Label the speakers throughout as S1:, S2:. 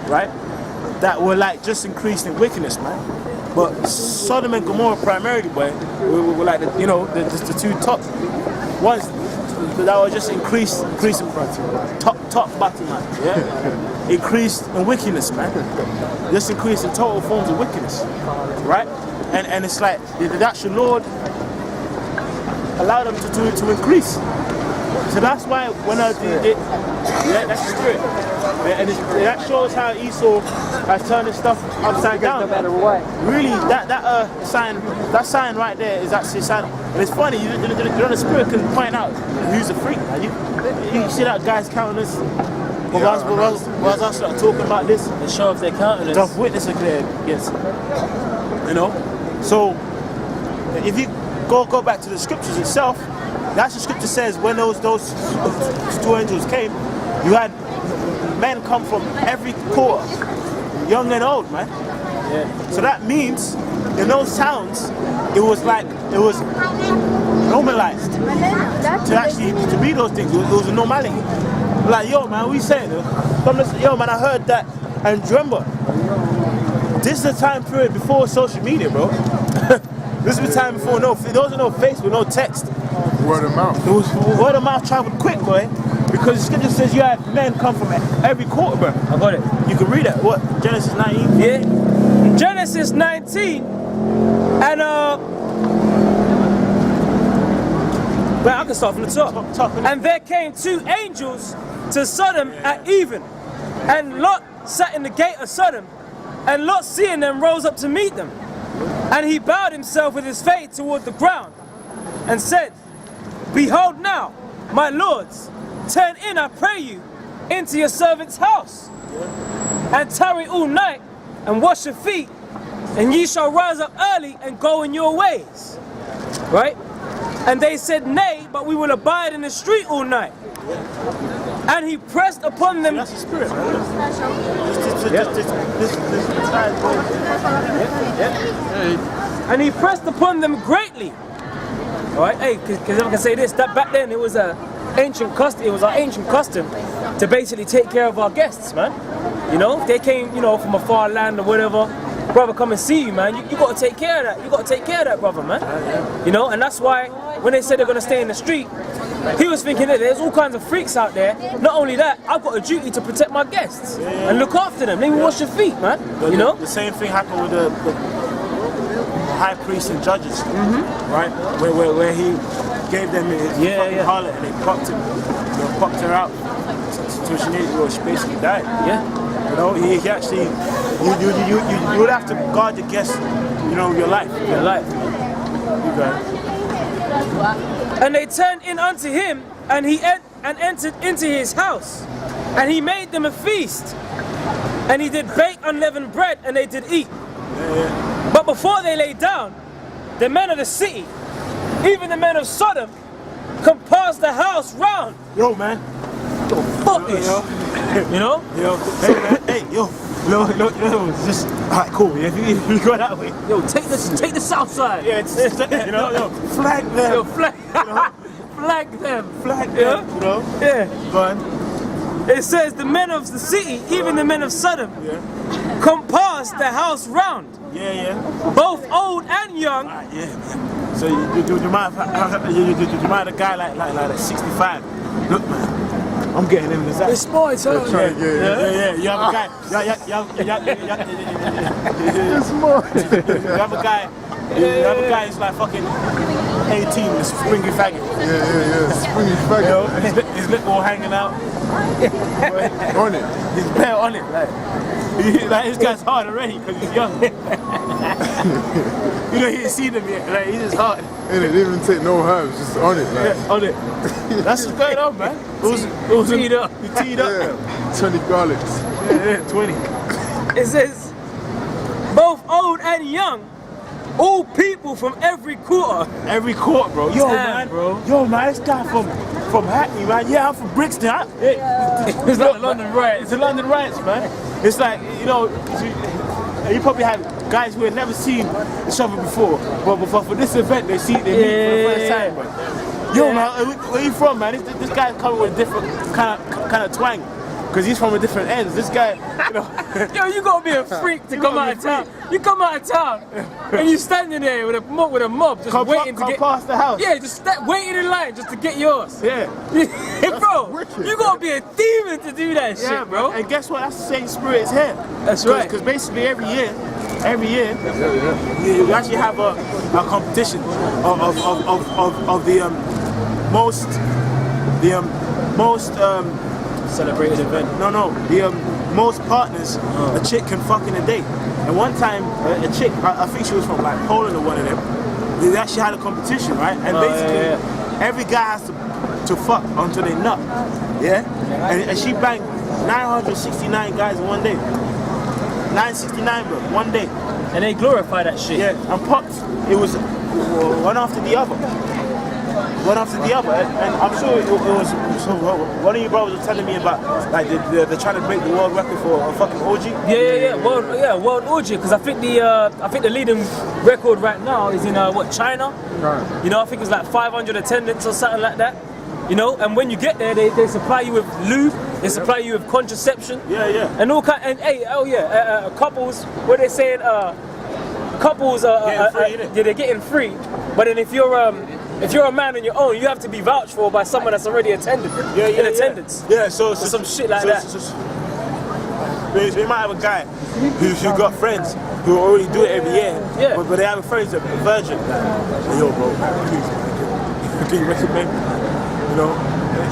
S1: right? That were like just increased in wickedness, man. But Sodom and Gomorrah primarily, boy, were like the two top ones that were just increasing top bottom, man. Yeah, increased in wickedness, man. Just increased in total forms of wickedness, right? And it's like the actual Lord allowed them to increase. So that's why when I did it, that's the spirit. And that shows how Esau has turned his stuff upside down.
S2: No matter what.
S1: Really, that sign right there is actually a sign. And it's funny, the spirit can point out who's a freak. You see that guy's countenance. Whilst I start talking about this,
S3: they show off their countenance.
S1: Doth witness against it. You know? So, if you go back to the scriptures itself, that's the scripture says when those two angels came, you had men come from every quarter, young and old, man. Yeah. So that means in those towns, it was normalized to be those things. It was a normality. Like, yo, man, what you saying? Yo, man, I heard that. And remember, this is the time period before social media, bro. This is the time before there wasn't no Facebook, no text.
S4: Word of mouth.
S1: It was word of mouth traveled quick, boy. Because the scripture says you have men come from every quarter, bro.
S3: I got it.
S1: You can read it. What? Genesis 19?
S3: Yeah. Genesis 19. And well, I can start from the top. And there came two angels to Sodom at even. And Lot sat in the gate of Sodom. And Lot, seeing them, rose up to meet them. And he bowed himself with his face toward the ground and said, Behold now, my lords, turn in, I pray you, into your servant's house, and tarry all night, and wash your feet, and ye shall rise up early and go in your ways. Right? And they said, Nay, but we will abide in the street all night. And he pressed upon them.
S1: That's the spirit, man.
S3: And he pressed upon them greatly. Alright, hey, because I can say this, that back then it was our ancient custom to basically take care of our guests, man. You know, if they came, from a far land or whatever, brother, come and see you, man. You got to take care of that. You got to take care of that, brother, man. You know, and that's why when they said they're going to stay in the street, he was thinking that there's all kinds of freaks out there. Not only that, I've got a duty to protect my guests and look after them. Let me wash your feet, man. You know?
S1: The same thing happened with the high priests and judges, right? Where he gave them his fucking harlot and they popped her out until she basically died.
S3: Yeah.
S1: You know, he actually, you would have to guard your guests, your life.
S3: Your life.
S1: You got it.
S3: And they turned in unto him, and he entered into his house, and he made them a feast, and he did bake unleavened bread, and they did eat. But before they lay down, the men of the city, even the men of Sodom, compassed the house round.
S1: Yo, man.
S3: Yo, fuck this. You know?
S1: Yo, hey, man. Hey, yo. No, just alright, cool. If you go that way,
S3: yo, take the south side.
S1: Yeah, it's flag them.
S3: Yo, flag them.
S1: Flag them.
S3: Yeah.
S1: Go on.
S3: It says the men of the city, even the men of Sodom, compassed the house round.
S1: Yeah.
S3: Both old and young.
S1: Yeah. So you might have a guy like 65. Look, man. I'm getting him in the
S3: It's boys, huh?
S1: Yeah. You have a guy.
S4: It's more.
S1: You have a guy. Who's like fucking 18, the springy faggot.
S4: Yeah. Springy faggot.
S1: His lip all hanging out.
S4: On it.
S1: He's bare on it. Like this guy's hard already because he's young. He ain't seen him yet. Like he's just hard.
S4: And it didn't even take no herbs, just on it. Like.
S1: Yeah, on it. That's what's going on, man. It was
S3: teed up.
S1: You teed up.
S4: Yeah. 20 garlics.
S1: Yeah, 20.
S3: It says, both old and young, all people from every quarter.
S1: Every quarter, bro. Yo, man, this guy from Hackney, man. Yeah, I'm from Brixton.
S3: It's like the London riots.
S1: It's the London riots, man. It's like, you probably have guys who had never seen each other before, but for this event, they meet for the first time, man. Yo, man, where you from, man? This guy's coming with a different kind of twang. because he's from a different end. This guy, you know.
S3: Yo, you gotta be a freak to come out of town. You come out of town and you standing there with a mob just waiting to get
S1: past the house.
S3: Yeah, just waiting in line just to get yours.
S1: Yeah.
S3: Bro,
S4: wicked.
S3: you gotta be a demon to do that
S1: Yeah,
S3: shit, bro.
S1: And guess what? That's the same spirit as here.
S3: That's right.
S1: Because basically every year, you actually have a competition of the most
S3: Celebrated event.
S1: the most partners a chick can fuck in a day. And one time a chick, I think she was from like Poland or one of them, they actually had a competition, right? And basically every guy has to fuck until they nut. Yeah? And she banged 969 guys in one day. 969, bro, one day.
S3: And they glorify that shit.
S1: Yeah, and popped. It was one after the other. One after the other. And I'm sure it was, so one of you brothers was telling me about, like, they're trying to break the world record for a fucking orgy.
S3: World orgy. Because I think the leading record right now is in China.
S4: Right.
S3: You know, I think it's like 500 attendants or something like that. You know, and when you get there, they supply you with lube, they supply you with contraception.
S1: Yeah.
S3: And all kind. And hey, couples. What they saying? Couples they're getting free. But then if you're a man on your own, you have to be vouched for by someone that's already attended in attendance.
S1: Yeah, so
S3: some shit like that.
S1: So we might have a guy who got friends who already do it every year.
S3: Yeah.
S1: But they have a friend who's a virgin. Like, yo, bro, please, can you recommend me? You know?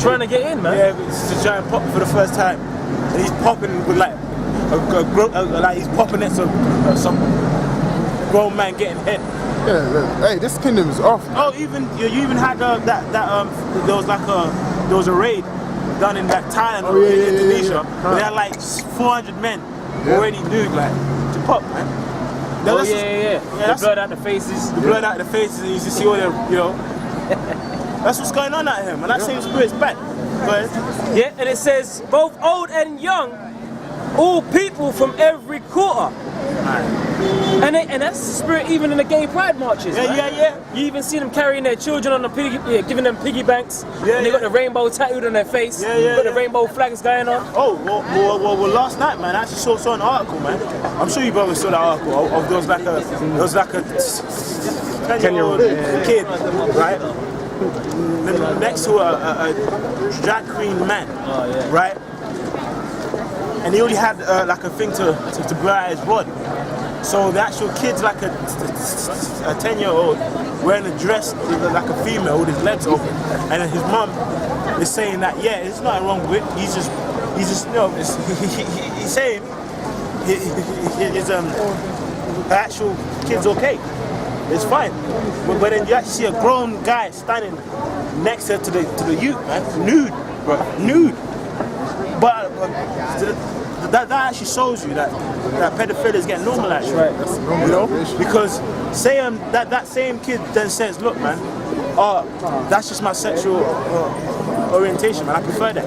S3: Trying to get in, man.
S1: Yeah, it's to try and pop for the first time. And he's popping with like he's popping next to some grown man getting hit.
S4: Yeah, hey, this kingdom is off.
S1: Oh, you even had there was a raid done in that Thailand or in Indonesia.
S4: Huh.
S1: They had like 400 men already nude, like to pop, man.
S3: They blurred out the faces.
S1: The blood out the faces, and you just see all them, you know. That's what's going on out here, man. That same spirit's back. But
S3: Yeah, and it says both old and young, all people from every quarter. And that's the spirit even in the gay pride marches.
S1: Yeah,
S3: man.
S1: yeah.
S3: You even see them carrying their children on the giving them piggy banks.
S1: Yeah,
S3: and they got
S1: yeah.
S3: the rainbow tattooed on their face.
S1: Yeah,
S3: got the rainbow flags going on.
S1: Oh, well, last night, man, I actually saw an article, man. I'm sure you probably saw that article of there was like a 10-year-old kid, right? Next to a drag queen man, right? And he only had like a thing to blur out his rod. So the actual kid's like a 10-year-old wearing a dress like a female with his legs open, and then his mum is saying that there's nothing wrong with it. He's just you know he's saying his the actual kid's okay. It's fine. But then you actually see a grown guy standing next to the youth, man, nude, bro, nude. But that actually shows you that pedophilia is getting normalized,
S3: Right.
S1: You know, because say that same kid then says, look, man, that's just my sexual orientation, man. I prefer that.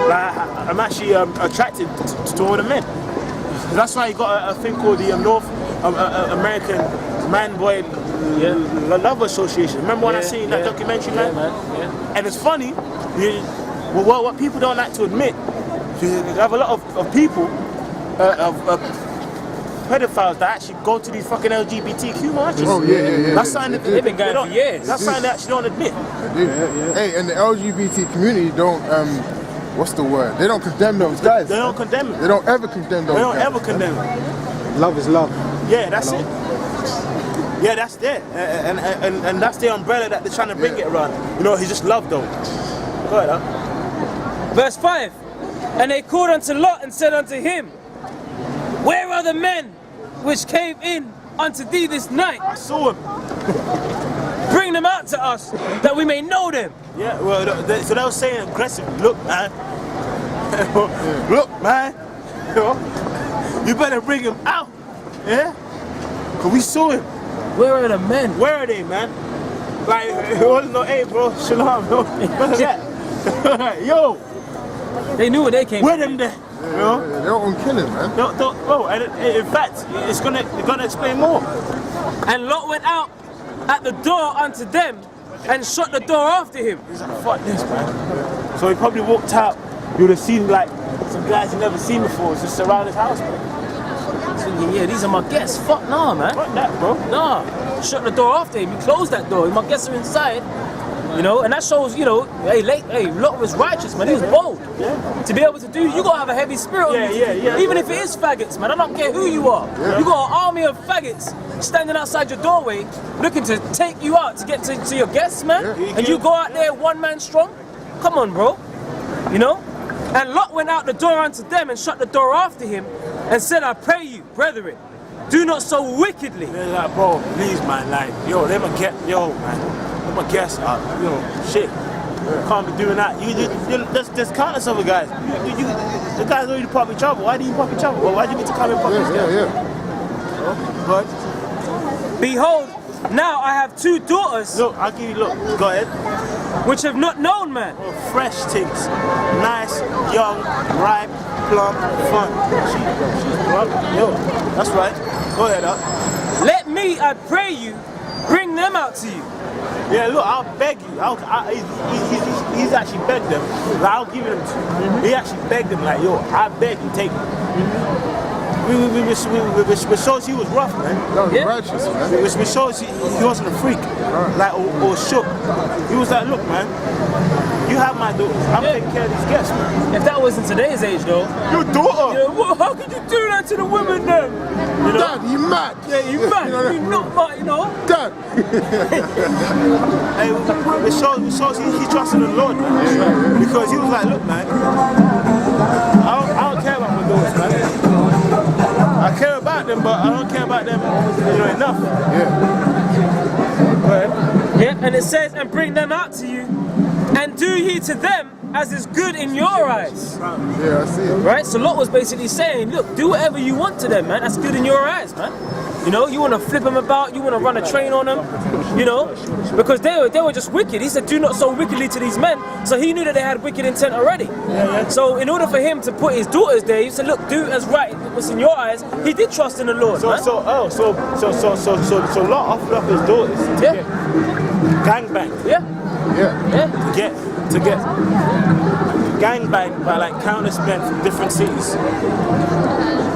S1: Like, I'm actually attracted to all the men. That's why you got a thing called the North American Man-Boy Love Association. Remember when I seen that documentary, man?
S3: Yeah.
S1: And it's funny. What people don't like to admit, you have a lot of people, pedophiles that actually go to these fucking LGBTQ marches.
S4: Oh yeah.
S1: That's something that
S3: They've been going for years.
S1: That's something they actually don't admit.
S4: Hey, and the LGBT community don't what's the word? They don't condemn those guys.
S1: They don't condemn it.
S4: They don't ever condemn those
S1: They don't
S4: guys.
S1: ever condemn it.
S2: Love is love.
S1: Yeah, that's it. Yeah, that's it. And that's the umbrella that they're trying to bring it around. You know, he's just love though. Go ahead, huh?
S3: Verse 5. And they called unto Lot and said unto him, where are the men which came in unto thee this night?
S1: I saw him.
S3: Bring them out to us, that we may know them.
S1: Yeah, well, so they were saying aggressive. Look, man. Look, man. You better bring him out. Yeah? Because we saw him.
S3: Where are the men?
S1: Where are they, man? Like, it wasn't no, hey, bro, shalom, yo. Look at that. Yo,
S3: They knew where they came
S1: where
S3: from.
S1: them there? You know?
S4: They're on killing, man.
S1: Oh, and in fact, it's gonna explain more.
S3: And Lot went out at the door unto them and shut the door after him.
S1: He's like, fuck this, man. So he probably walked out. You would have seen like guys you never seen before is just around his house, bro.
S3: Thinking, yeah, these are my guests. Fuck nah, man.
S1: Fuck that, bro.
S3: Nah. Shut the door after him. You closed that door. My guests are inside. You know, and that shows, you know, hey, Lot was righteous, man. He was bold.
S1: Yeah.
S3: To be able to do, you gotta have a heavy spirit on you.
S1: Yeah.
S3: Even if it is faggots, man. I don't care who you are.
S4: Yeah.
S3: You got an army of faggots standing outside your doorway, looking to take you out to get to your guests, man.
S4: Yeah.
S3: And you go out there one man strong. Come on, bro. You know. And Lot went out the door unto them and shut the door after him, and said, I pray you, brethren, do not so wickedly.
S1: They're like, bro, please, man, like, yo, man, let my guests out, you know, shit. Can't be doing that. There's countless other guys. The guys already pop in trouble. Why do you pop in trouble? Well, why do you need to come and pop this guy?
S4: Yeah.
S1: But
S3: Behold, now I have 2 daughters
S1: look, I'll give you, look, go ahead.
S3: which have not known man.
S1: Fresh things, nice, young, ripe, plump, fun. She's plump. Yo, that's right. Go ahead, up.
S3: Let me, I pray you, bring them out to you.
S1: Yeah, look, I'll beg you. He's actually begged them. Like, I'll give them to you. He actually begged them, like, yo, I beg you, take them. We shows he was rough, man.
S4: That was
S3: Yeah.
S4: righteous, man.
S1: We shows he wasn't a freak, like, or shook. He was like, look, man, you have my daughters. I'm taking care of these guests, man.
S3: If that was in today's age, though,
S1: Your daughter?
S3: yeah, how could you do that to the women then? You know?
S4: Dad, you mad?
S3: Yeah, you mad.
S4: You know that?
S3: You not mad, you know?
S4: Dad.
S1: Hey, it shows he trusted the Lord, man. Because he was like, look, man, I don't care about my daughters, man. I care about them, but I don't care about them, you know, enough.
S4: Yeah.
S1: But,
S3: Yeah, and it says, and bring them out to you, and do ye to them as is good in your eyes.
S4: Yeah, I see it.
S3: Right? So Lot was basically saying, look, do whatever you want to them, man. That's good in your eyes, man. You know, you want to flip them about, you want to run a train on them, you know, because they were just wicked. He said, do not so wickedly to these men. So he knew that they had wicked intent already. So in order for him to put his daughters there, he said, look, do as right what's in your eyes. He did trust in the Lord, man.
S1: so Lot offered up his daughters to
S3: Yeah.
S1: get gangbanged.
S3: Yeah,
S4: Yeah.
S3: yeah.
S1: To get gangbanged by like countless men from different cities.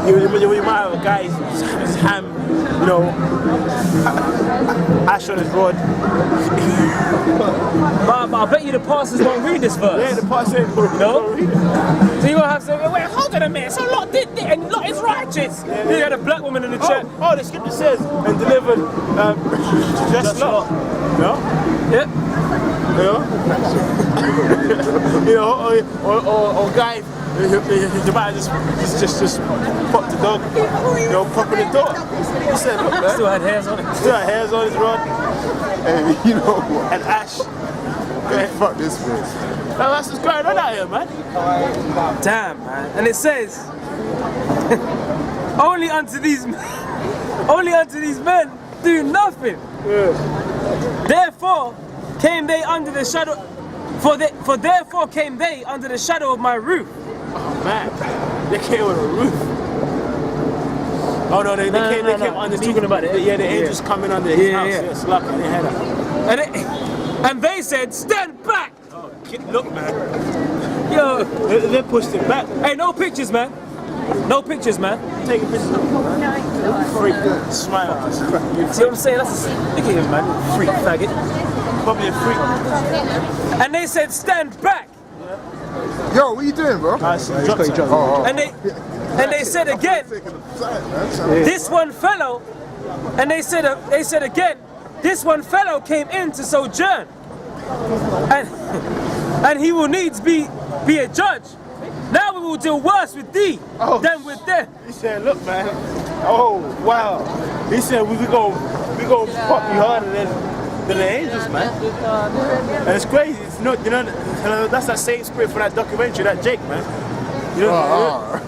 S1: You might have a guy, his ham, you know, ash on his rod.
S3: But I bet you the pastors won't read this verse.
S1: Yeah, the pastor ain't going
S3: No?
S1: to read it.
S3: So you're gonna have to say, wait, hold on a minute. So Lot did this, and Lot is righteous. Then you had a black woman in the chat.
S1: Oh, the scripture says, and delivered just Lot. No?
S3: Yeah.
S1: You know? You know, or guy, the man just popped the dog, you know, popping the dog. He said, look, man.
S3: Still had hairs on it.
S1: Still had hairs on his rod
S4: Hey, you know what?
S1: and ash.
S4: Hey, fuck this place.
S1: Now that's what's going on out here, man.
S3: Damn, man. And it says, only unto these men do nothing. Therefore came they under the shadow, for therefore came they under the shadow of my roof.
S1: Oh, man. They came on a roof. Oh no, they came underneath.
S3: Talking about it.
S1: Yeah, the angels coming under his house.
S3: Yeah.
S1: Yeah, slapping their head up.
S3: And they said, stand back.
S1: Oh, look, man.
S3: Yo,
S1: They pushed him back.
S3: hey, no pictures, man. No pictures, man.
S1: Taking pictures of him, man. Freak. Smile.
S3: See what I'm saying? Look at him, man. Freak faggot.
S1: Probably a freak.
S3: And they said, stand back.
S4: Yo, what you doing, bro?
S1: I see. Drop some.
S4: Oh,
S3: And they said again, this one fellow, and they said again, this one fellow came in to sojourn, and he will needs be a judge. Now we will deal worse with thee than with them.
S1: He said, look, man. Oh, wow. He said, we go pop you harder than the angels, man. And it's crazy. It's not, you know, that's that same spirit for that documentary, that Jake, man. You know,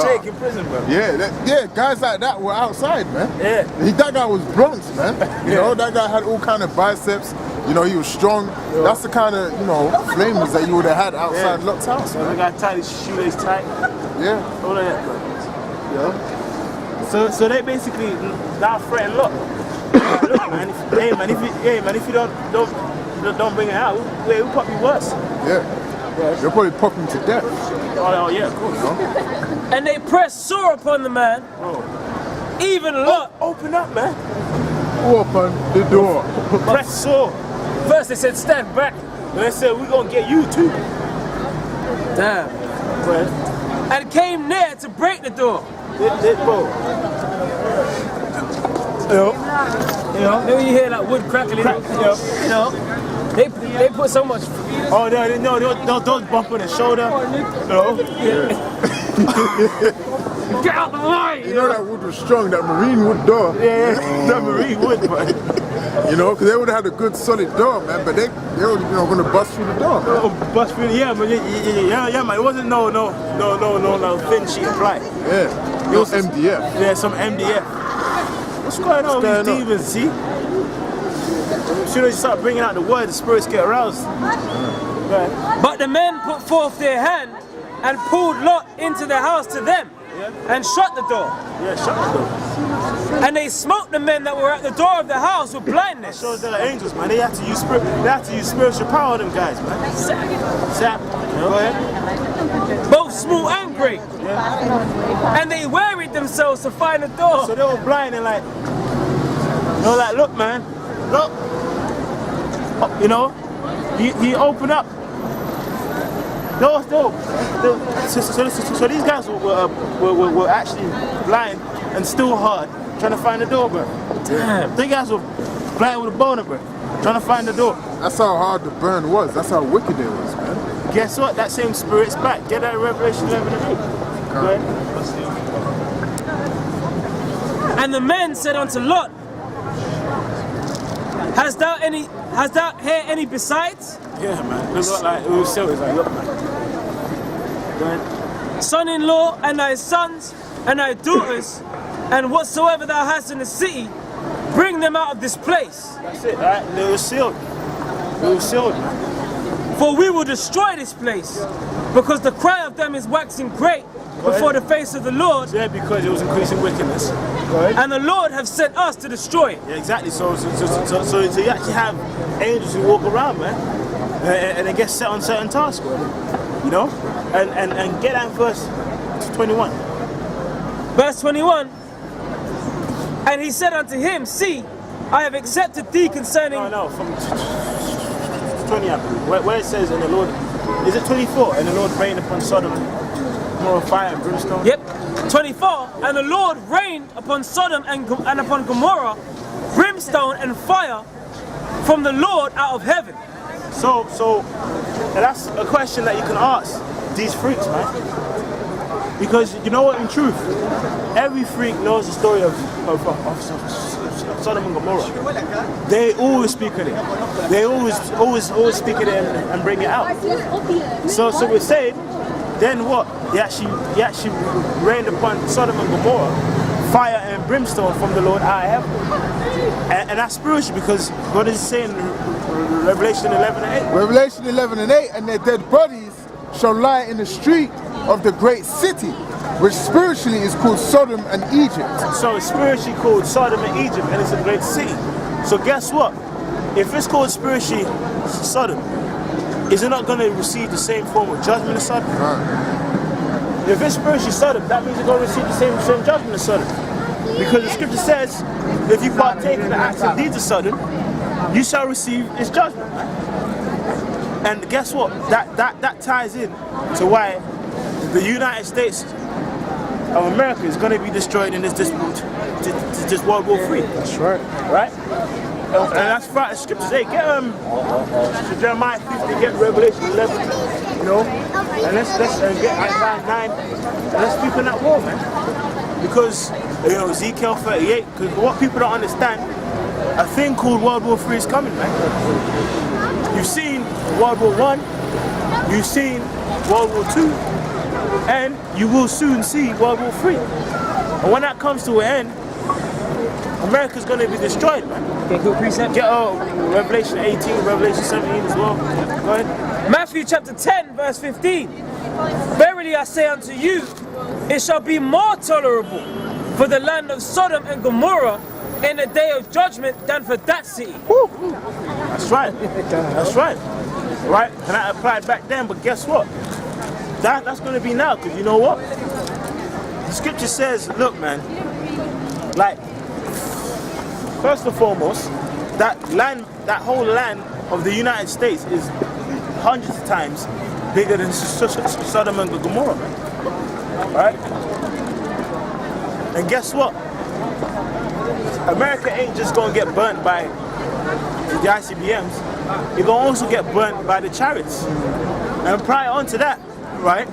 S1: Jake in prison, bro.
S4: Yeah, guys like that were outside, man.
S1: Yeah.
S4: That guy was Bronx, man. You know, that guy had all kind of biceps. You know, he was strong. That's the kind of, you know, flamers that you would have had outside Lot's house,
S1: So
S4: man.
S1: the guy tied his shoelace tight.
S4: Yeah.
S1: All of that, bro. You know? So they basically now threaten Lot. Like, look, man, if you don't bring it out, we'll pop you worse.
S4: Yeah.
S1: Yes.
S4: they'll probably pop him to death.
S1: Oh yeah, of course.
S3: And they pressed sore upon the man, even Lot.
S1: Open up, man.
S4: Open the door.
S1: Press sore.
S3: First they said, stand back.
S1: And they said, we're gonna get you too.
S3: Damn.
S1: Well,
S3: And came near to break the door.
S1: bro. You know,
S3: Then when you hear that wood crackling, you know, they put so much.
S1: oh no, don't bump on the shoulder. No.
S3: Get out the way!
S4: You know that wood was strong, that marine wood door.
S1: Yeah, that marine wood, but
S4: You know, because they would have had a good solid door, man, but they were going to bust through the door.
S1: bust through. Yeah, but yeah, man. It wasn't no thin sheet of ply.
S4: Yeah,
S1: It was
S4: MDF.
S1: Yeah, some MDF. What's going on with these demons? See? As soon as you start bringing out the word, the spirits get aroused. Right.
S3: But the men put forth their hand and pulled Lot into the house to them and shut the door.
S1: Yeah, shut the door.
S3: And they smote the men that were at the door of the house with blindness.
S1: Shows they're angels, man. They have to use spiritual power on them guys, man. Zap. Go ahead.
S3: Both small and great.
S1: Yeah.
S3: And they wearied themselves to find the door.
S1: So they were blind and like, look, man, look. You know, you open up. So these guys were actually blind and still hard, trying to find the door, bro.
S3: Damn.
S1: These guys were blind with a boner, bro, trying to find the door.
S4: That's how hard the burn was. That's how wicked it was, man.
S1: Guess what? That same spirit's back. Get that in Revelation 11 and 8. Right?
S3: And the men said unto Lot, Hast thou here any besides?
S1: Yeah, man. It was like, it was still, it's like, look, man. Go ahead.
S3: Son-in-law and thy sons and thy daughters, and whatsoever thou hast in the city, bring them out of this place.
S1: That's it, right? It was sealed. It was sealed, man.
S3: For we will destroy this place, because the cry of them is waxing great before the face of the Lord,
S1: Yeah, because it was increasing wickedness. Go ahead.
S3: and the Lord have sent us to destroy it.
S1: Yeah, exactly. So you actually have angels who walk around, man, and they get set on certain tasks, man. You know, and get that in verse 21.
S3: Verse 21, and he said unto him, See, I have accepted thee concerning...
S1: No, from 20, I believe, where it says, and the Lord, is it 24? And the Lord rained upon Sodom, more fire and brimstone.
S3: Yep, 24, and the Lord rained upon Sodom and upon Gomorrah brimstone and fire from the Lord out of heaven.
S1: So that's a question that you can ask these freaks, man. Because you know what, in truth, every freak knows the story of Sodom and Gomorrah. They always speak of it. They always speak of it and bring it out. So we're saying, then what? He actually rained upon Sodom and Gomorrah fire and brimstone from the Lord out of heaven. And that's spiritual, because God is saying in Revelation 11 and 8.
S4: Revelation 11 and 8, and their dead bodies shall lie in the street of the great city, which spiritually is called Sodom and Egypt.
S1: So it's spiritually called Sodom and Egypt, and it's a great city. So guess what? If it's called spiritually Sodom, is it not going to receive the same form of judgment as Sodom?
S4: Right.
S1: If it's spiritually Sodom, that means it's going to receive the same judgment as Sodom. Because the scripture says, if you partake in the acts and deeds of Sodom, you shall receive its judgment. And guess what? That ties in to why the United States of America is going to be destroyed in this World War III.
S4: That's right.
S1: Right? And that's right, the scriptures. Hey, get Jeremiah 50, get Revelation 11, you know, and let's get Isaiah 9, and let's speak on that war, man. Because, you know, Ezekiel 38, because what people don't understand, a thing called World War III is coming, man. You've seen World War I, you've seen World War II, and you will soon see World War III. And when that comes to an end, America's going to be destroyed, man.
S3: Okay, good precept.
S1: Get Revelation 18, Revelation 17 as well. Go ahead.
S3: Matthew chapter 10, verse 15. Verily I say unto you, it shall be more tolerable for the land of Sodom and Gomorrah in the day of judgment than for that city.
S1: That's right. That's right. right? And that applied back then, but guess what? That's going to be now, because you know what? The scripture says, look, man, like, first and foremost, that whole land of the United States is hundreds of times bigger than Sodom and Gomorrah, man. Right? And guess what? America ain't just gonna get burnt by the ICBMs. You're gonna also get burnt by the chariots. And prior on to that, right?